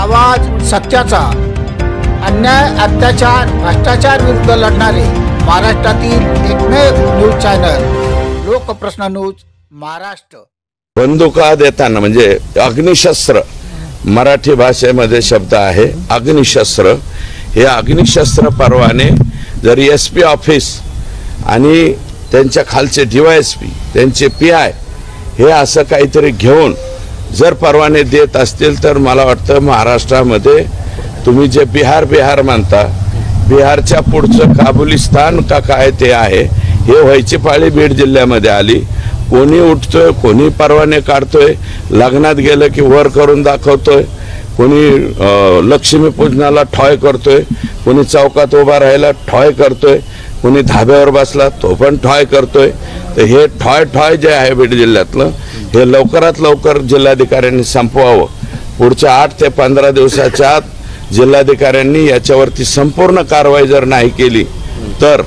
आवाज सत्याचा, अन्याय अत्याचार भ्रष्टाचार विरुद्ध लढणारे महाराष्ट्रातील एकमेव news channel Lokprashna news Maharashtra. बंदुका देताना म्हणजे अग्निशस्त्र, मराठी भाषेमध्ये शब्द आहे अग्निशस्त्र। हे अग्निशस्त्र परवाने जर एसपी ऑफिस आणि त्यांच्या खालचे डीवायएसपी त्यांचे पीआय हे असं काहीतरी घेऊन जर परवाने देत असतील तर मला वाटतं महाराष्ट्रामध्ये तुम्ही जे बिहार म्हणता, बिहारच्या पुढचं काबुलिस्तान का काय ते आहे, हे व्हायची पाळी बीड जिल्ह्यामध्ये आली। कोणी उठतोय, कोणी परवाने काढतोय, लग्नात गेलं की वर करून दाखवतोय, कोणी लक्ष्मीपूजनाला ठॉय करतोय, कोणी चौकात उभा राहायला ठॉय करतोय, कोणी धाब्यावर बसला तो पण ठॉय करतोय। तर हे ठॉय जे आहे बीड जिल्ह्यातलं हे लवकरात लवकर जिल्हाधिकाऱ्यांनी संपवावं। पुढच्या 8 ते 15 दिवसाच्या आत जिल्हाधिकाऱ्यांनी याच्यावरती संपूर्ण कारवाई जर नाही केली तर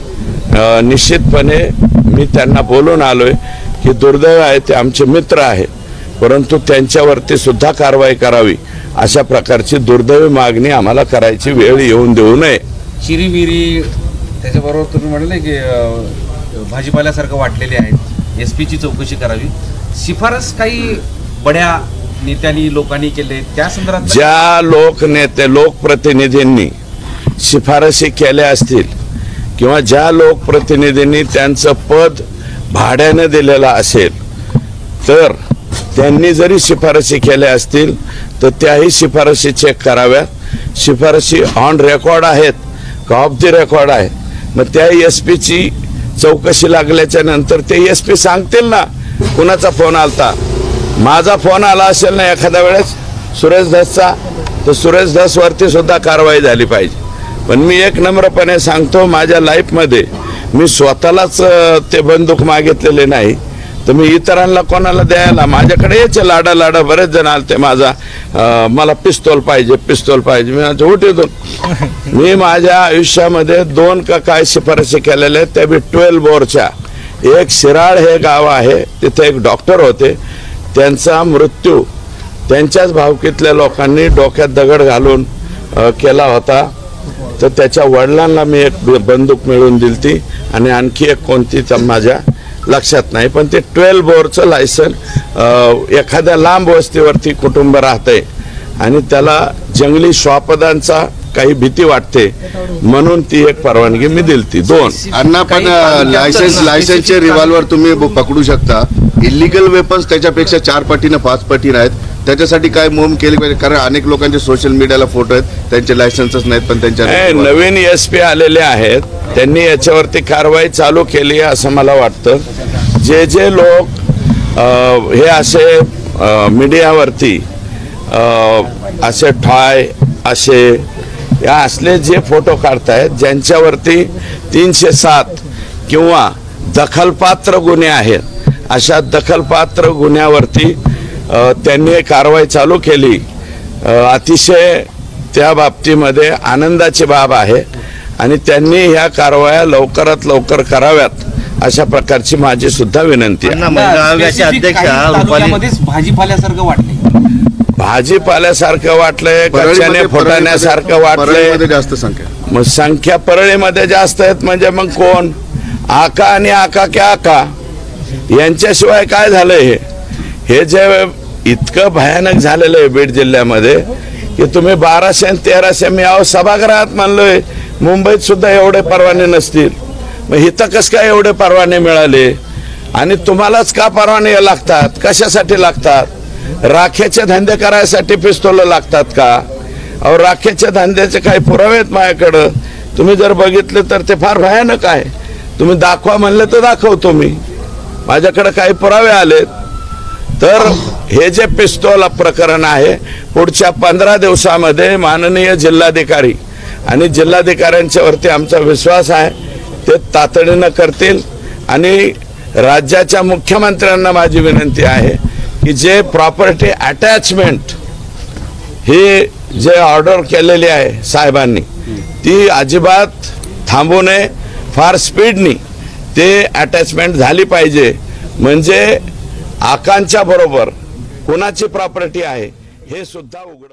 निश्चितपणे मी त्यांना बोलून आलोय की दुर्दैव आहे, ते आमचे मित्र आहेत, परंतु त्यांच्यावरती सुद्धा कारवाई करावी अशा प्रकारची दुर्दैवी मागणी आम्हाला करायची वेळ येऊन देऊ नये। चिरीमिरी त्याच्याबरोबर तुम्ही म्हणाले की भाजीपाल्यासारखं वाटलेले आहेत, एसपीची चौकशी करावी, शिफारस काही बड्या नेत्यांनी लोकांनी केले त्या संदर्भात ज्या लोकप्रतिनिधींनी शिफारसी केल्या असतील किंवा ज्या लोकप्रतिनिधींनी त्यांचं पद भाड्याने दिलेलं असेल तर त्यांनी जरी शिफारसी केल्या असतील तर त्याही शिफारसी चेक कराव्यात। शिफारसी ऑन रेकॉर्ड आहेत का ऑफ द रेकॉर्ड आहे, मग त्या एसपीची चौकशी लागल्याच्या नंतर ते एसपी सांगतील ना कुणाचा फोन आलता। माझा फोन आला असेल ना एखाद्या वेळेस सुरेश धसचा, तर सुरेश धस वरती सुद्धा कारवाई झाली पाहिजे। पण मी एक नम्रपणे सांगतो, माझ्या लाईफमध्ये मी स्वतःलाच ते बंदूक मागितलेले नाही, तर मी इतरांना कोणाला द्यायला माझ्याकडे यायचे लाडा बरेच जण आलते मला पिस्तूल पाहिजे मी उठीतून मी माझ्या आयुष्यामध्ये 2 का काय शिफारशी केलेल्या आहेत, त्या बी 12 बोरच्या। एक शिराळ हे गाव आहे, तिथे एक डॉक्टर होते, त्यांचा मृत्यू त्यांच्याच भावकीतल्या लोकांनी डोक्यात दगड घालून केला होता। तर त्याच्या वडिलांना मी एक बंदूक मिळवून दिलती आणि आणखी एक कोणती तर माझ्या लक्षात नाही, पण ते 12 बोरचं लायसन एखाद्या लांब वस्तीवरती कुटुंब राहतंय आणि त्याला जंगली श्वापदांचा काही भीती वाटते म्हणून ती एक परवानगी मी दिलती। 2 अण्णा पण लायसन्सचे रिव्हॉल्वर तुम्ही पकडू शकता, इलिगल वेपन्स त्याच्यापेक्षा 4 पटीने 5 पटीने आहेत, त्याच्यासाठी काय मोम केली पाहिजे? कारण अनेक लोकांचे सोशल मीडियाला फोटो आहेत, त्यांचे लायसन्सच नाहीत पण त्यांच्या नवीन एसपी आलेले आहेत, त्यांनी याच्यावरती कारवाई चालू केली असं मला वाटतं। जे लोक हे असे मीडियावरती असे ठॉय असे या असले जे फोटो काढतायत, ज्यांच्यावरती 307 किंवा दखलपात्र गुन्हे आहेत, अशा दखलपात्र गुन्ह्यावरती त्यांनी कारवाई चालू केली। अतिशय त्या बाबतीमध्ये आनंदाची बाब आहे आणि त्यांनी ह्या कारवाया लवकरात लवकर कराव्यात अशा प्रकारची माझी सुद्धा विनंती आहे। भाजीपाल्यासारखं वाटलंय, कच्च्याने फुटाण्यासारखं वाटलंय, जास्त संख्या मग संख्या परळीमध्ये जास्त आहेत म्हणजे मग कोण आका आणि आका क्या आका यांच्याशिवाय काय झालंय? हे जे इतकं भयानक झालेलं आहे बीड जिल्ह्यामध्ये की तुम्ही 1200 आणि 1300 मी सभागृहात म्हणलोय मुंबईत सुद्धा एवढे परवाने नसतील, मग इथं कसं काय एवढे परवाने मिळाले? आणि तुम्हालाच का परवाने लागतात? कशासाठी लागतात? राखेचे धंदे करायसाठी पिस्तूल लागतात का? अहो राखेच्या धंद्याचे काही पुरावे आहेत माझ्याकडं, तुम्ही जर बघितले तर ते फार भयानक आहे। तुम्ही दाखवा म्हणले तर दाखवतो मी, माझ्याकडे काही पुरावे आलेत। तर हे जे पिस्तूल प्रकरण आहे पुढच्या 15 दिवसामध्ये माननीय जिल्हाधिकारी आणि जिल्हाधिकाऱ्यांच्या वरती आमचा विश्वास आहे, ते तातडीनं करतील। आणि राज्याच्या मुख्यमंत्र्यांना माझी विनंती आहे की जे प्रॉपर्टी अटॅचमेंट ही जे ऑर्डर केलेली आहे साहेबांनी ती अजिबात थांबू नये, फार स्पीडनी ते अटॅचमेंट झाली पाहिजे, म्हणजे आकांच्या बरोबर कोणाची प्रॉपर्टी आहे हे सुद्धा उघड